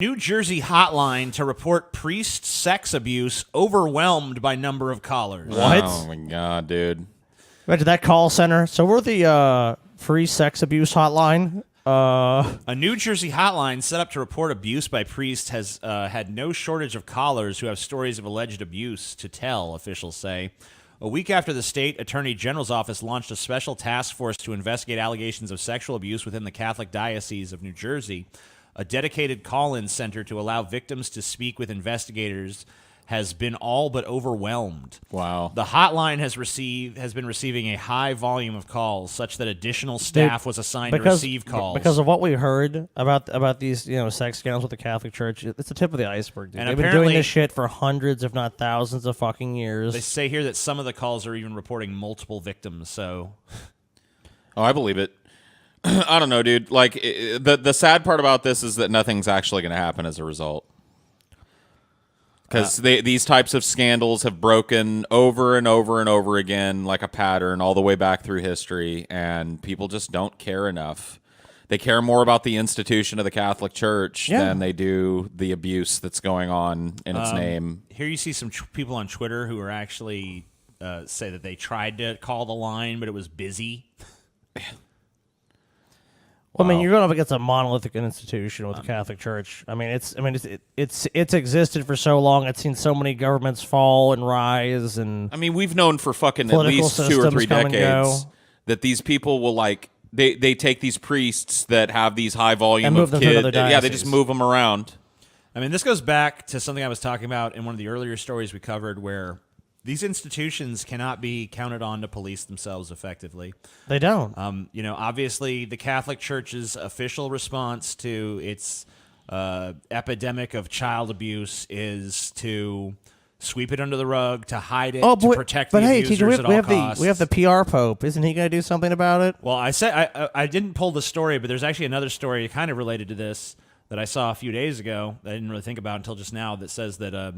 New Jersey hotline to report priest sex abuse overwhelmed by number of callers. What? Oh, my God, dude. Imagine that call center. So we're the free sex abuse hotline. A New Jersey hotline set up to report abuse by priests has had no shortage of callers who have stories of alleged abuse to tell, officials say. A week after the state attorney general's office launched a special task force to investigate allegations of sexual abuse within the Catholic Diocese of New Jersey, a dedicated call-in center to allow victims to speak with investigators has been all but overwhelmed. Wow. The hotline has been receiving a high volume of calls, such that additional staff was assigned to receive calls. Because of what we heard about these sex scandals with the Catholic Church, it's the tip of the iceberg, dude. And They've been doing this shit for hundreds, if not thousands, of fucking years. They say here that some of the calls are even reporting multiple victims. So, Oh, I believe it. I don't know, dude. Like, the sad part about this is that nothing's actually going to happen as a result. Because these types of scandals have broken over and over and over again like a pattern all the way back through history, and people just don't care enough. They care more about the institution of the Catholic Church than they do the abuse that's going on in its name. here you see some people on Twitter who are actually say that they tried to call the line, but it was busy. Well, I mean, you're going up against a monolithic institution with the Catholic Church. I mean, it's existed for so long. It's seen so many governments fall and rise, and I mean, we've known for fucking at least 2 or 3 decades that these people will they take these priests that have these high volume of kids. Yeah, they just move them around. I mean, this goes back to something I was talking about in one of the earlier stories we covered, where these institutions cannot be counted on to police themselves effectively. They don't. Obviously, the Catholic Church's official response to its epidemic of child abuse is to sweep it under the rug, to hide it, to protect the abusers at all costs. We have the PR Pope. Isn't he going to do something about it? Well, I didn't pull the story, but there's actually another story kind of related to this that I saw a few days ago that I didn't really think about until just now, that says that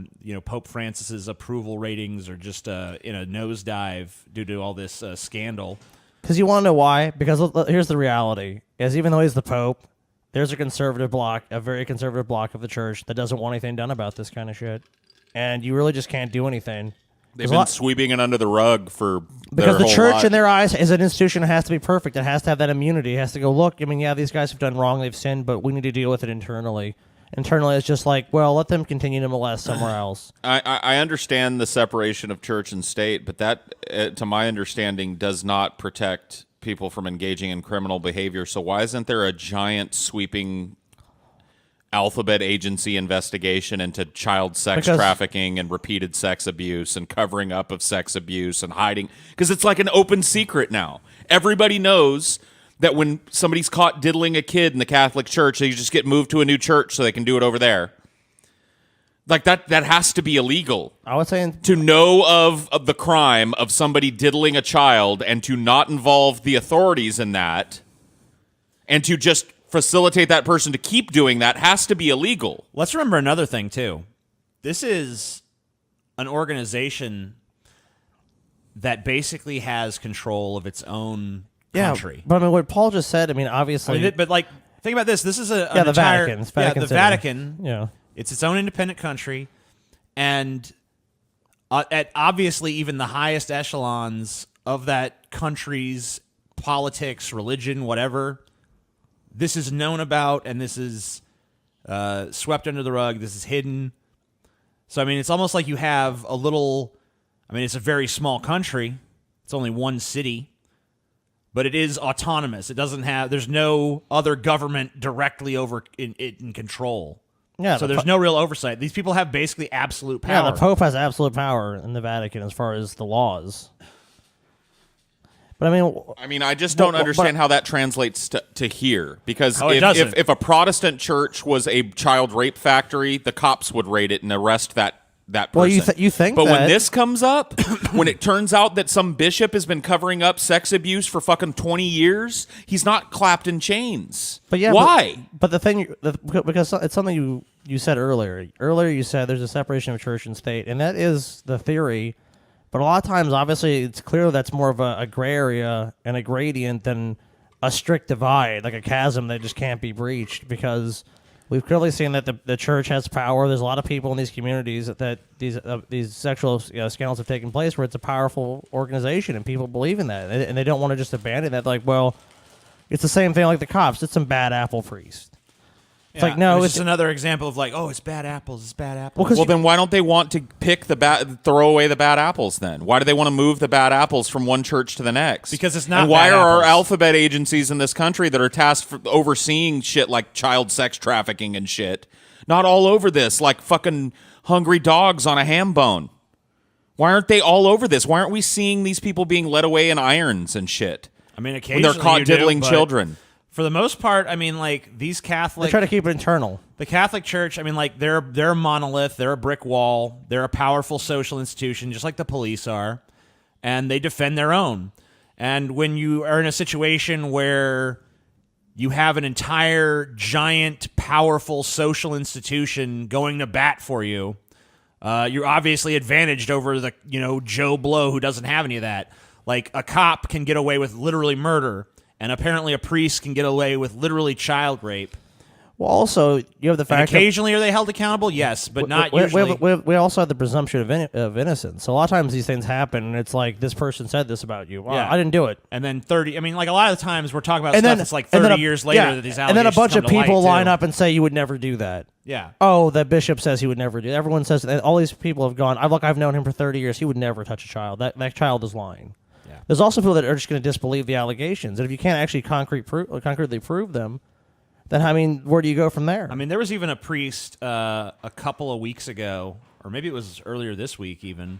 Pope Francis's approval ratings are just in a nosedive due to all this scandal. Because you want to know why? Because here's the reality: is even though he's the Pope, there's a very conservative block of the church that doesn't want anything done about this kind of shit, and you really just can't do anything. They've been sweeping it under the rug for because the church life. in their eyes is an institution that has to be perfect. It has to have that immunity. It has to go, look, I mean, yeah, these guys have done wrong, they've sinned, but we need to deal with it internally. Internally, it's just like, well, let them continue to molest somewhere else. I understand the separation of church and state, but that, to my understanding, does not protect people from engaging in criminal behavior. So why isn't there a giant sweeping alphabet agency investigation into child sex trafficking and repeated sex abuse and covering up of sex abuse and hiding? Because it's like an open secret now. Everybody knows that when somebody's caught diddling a kid in the Catholic Church, they just get moved to a new church so they can do it over there. Like that has to be illegal. I would say to know of the crime of somebody diddling a child and to not involve the authorities in that and to just facilitate that person to keep doing that has to be illegal. Let's remember another thing, too. This is an organization that basically has control of its own country. But I mean, what Paul just said, I mean, obviously... think about this. This is the Vatican. The Vatican. Yeah. It's its own independent country, and at obviously even the highest echelons of that country's politics, religion, whatever... This is known about, and this is swept under the rug. This is hidden. So, I mean, it's almost like you have a little... I mean, it's a very small country. It's only one city. But it is autonomous. It doesn't have... There's no other government directly over in control. Yeah. So there's no real oversight. These people have basically absolute power. Yeah, the Pope has absolute power in the Vatican as far as the laws. But I mean, I just don't understand how that translates to here. Because if a Protestant church was a child rape factory, the cops would raid it and arrest that person. Well, you think but when this comes up, when it turns out that some bishop has been covering up sex abuse for fucking 20 years, he's not clapped in chains. But yeah, why? But the thing, because it's something you said earlier. Earlier you said there's a separation of church and state, and that is the theory. But a lot of times, obviously, it's clear that's more of a gray area and a gradient than a strict divide, like a chasm that just can't be breached. Because We've clearly seen that the church has power. There's a lot of people in these communities that these sexual scandals have taken place where it's a powerful organization and people believe in that. And they don't want to just abandon that. Like, well, it's the same thing like the cops. It's some bad apple priest. It's like, no, it's just another example of like, oh, it's bad apples. It's bad apples. Well, then why don't they want to throw away the bad apples then? Why do they want to move the bad apples from one church to the next? Because it's not And why bad are our apples. alphabet agencies in this country that are tasked for overseeing shit like child sex trafficking and shit not all over this like fucking hungry dogs on a ham bone? Why aren't they all over this? Why aren't we seeing these people being led away in irons and shit? I mean, When occasionally they're caught you do, diddling but children. For the most part, I mean, like these They Catholic, try to keep it internal. the Catholic Church. I mean, like they're a monolith. They're a brick wall. They're a powerful social institution, just like the police are, and they defend their own. And when you are in a situation where you have an entire giant, powerful social institution going to bat for you, you're obviously advantaged over the Joe Blow who doesn't have any of that. Like a cop can get away with literally murder. And apparently a priest can get away with literally child rape. Well, also, you have the And fact occasionally are they held accountable? Yes, but not usually. We also have the presumption of innocence. So a lot of times these things happen, and it's like, this person said this about you. Well, Yeah. I didn't do it. And then 30, I mean, like a lot of the times we're talking about And stuff then that's like and 30 then a- years later yeah, that these and then a allegations bunch of come to light, people line too. up and say you would never do that. Yeah. Oh, the bishop says he would never do. Everyone says that. All these people have gone. I've known him for 30 years. He would never touch a child. That child is lying. Yeah. There's also people that are just going to disbelieve the allegations, and if you can't actually concretely prove them, then I mean, where do you go from there? I mean, there was even a priest a couple of weeks ago, or maybe it was earlier this week even,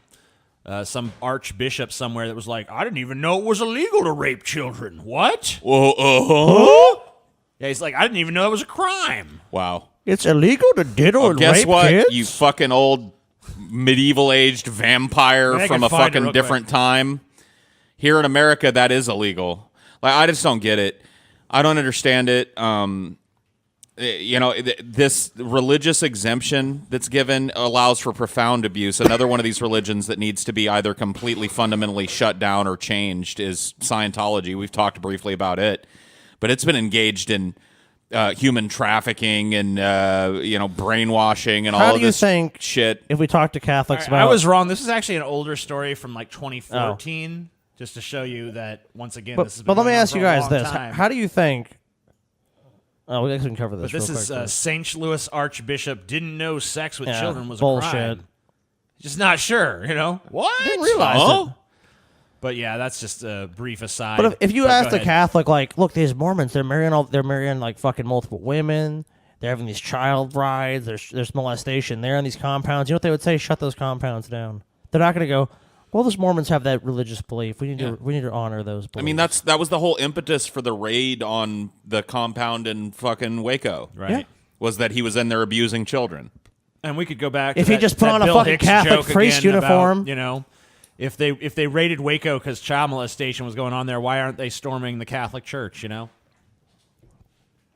some archbishop somewhere that was like, I didn't even know it was illegal to rape children. What? Yeah, he's like, I didn't even know it was a crime. Wow. It's illegal to diddle and Guess rape what? kids? You fucking old medieval-aged vampire I from can a find it fucking real different time. Here in America, that is illegal. Like, I just don't get it. I don't understand it. This religious exemption that's given allows for profound abuse. Another one of these religions that needs to be either completely fundamentally shut down or changed is Scientology. We've talked briefly about it, but it's been engaged in human trafficking and brainwashing and How all do of you this think shit. if we talk to Catholics All right, about, I was wrong. This is actually an older story from like 2014, just to show you that once again. This has been but let me going on ask for you a guys long this: time. How do you think? Oh, we can cover this. But this real is quick, St. Louis Archbishop didn't know sex with Yeah, children was bullshit. a crime. Just not sure, What? Didn't realize Huh? it. But yeah, that's just a brief aside. But if you But ask go the ahead. Catholic, like, look, these Mormons, they're marrying like fucking multiple women. They're having these child brides. There's molestation. They're in these compounds. You know what they would say? Shut those compounds down. They're not going to go, well, those Mormons have that religious belief. We need to honor those beliefs. I mean, that was the whole impetus for the raid on the compound in fucking Waco. Right. Yeah. Was that he was in there abusing children. And we could go back If to he that- just put that on a Bill fucking Hicks Catholic joke priest again about, uniform. if they raided Waco because child molestation was going on there, why aren't they storming the Catholic Church,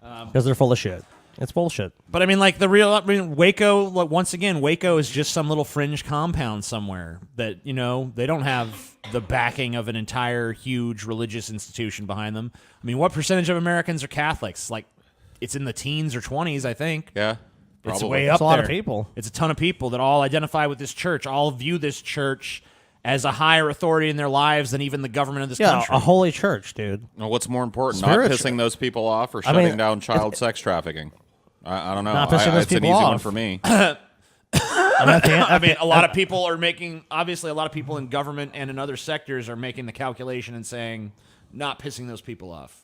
because they're full of shit. It's bullshit. But I mean, like Waco. Once again, Waco is just some little fringe compound somewhere that they don't have the backing of an entire huge religious institution behind them. I mean, what percentage of Americans are Catholics? Like, it's in the teens or 20s, I think. Yeah. It's Probably. way up It's a lot of there. people. It's a ton of people that all identify with this church, all view this church as a higher authority in their lives than even the government of this Yeah, country. a holy church, dude. Well, what's more important, not Spiritual. pissing those people off or I shutting mean, down child sex trafficking? I don't know. Not pissing those it's an people easy one off. for me. I mean, a lot of people are making, obviously, a lot of people in government and in other sectors are making the calculation and saying, not pissing those people off.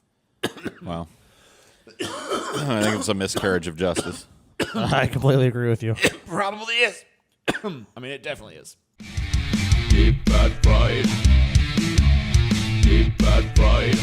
Well, I think it's a miscarriage of justice. I completely agree with you. Probably is. I mean, it definitely is. Deep Fat Fried. Deep Fat Fried.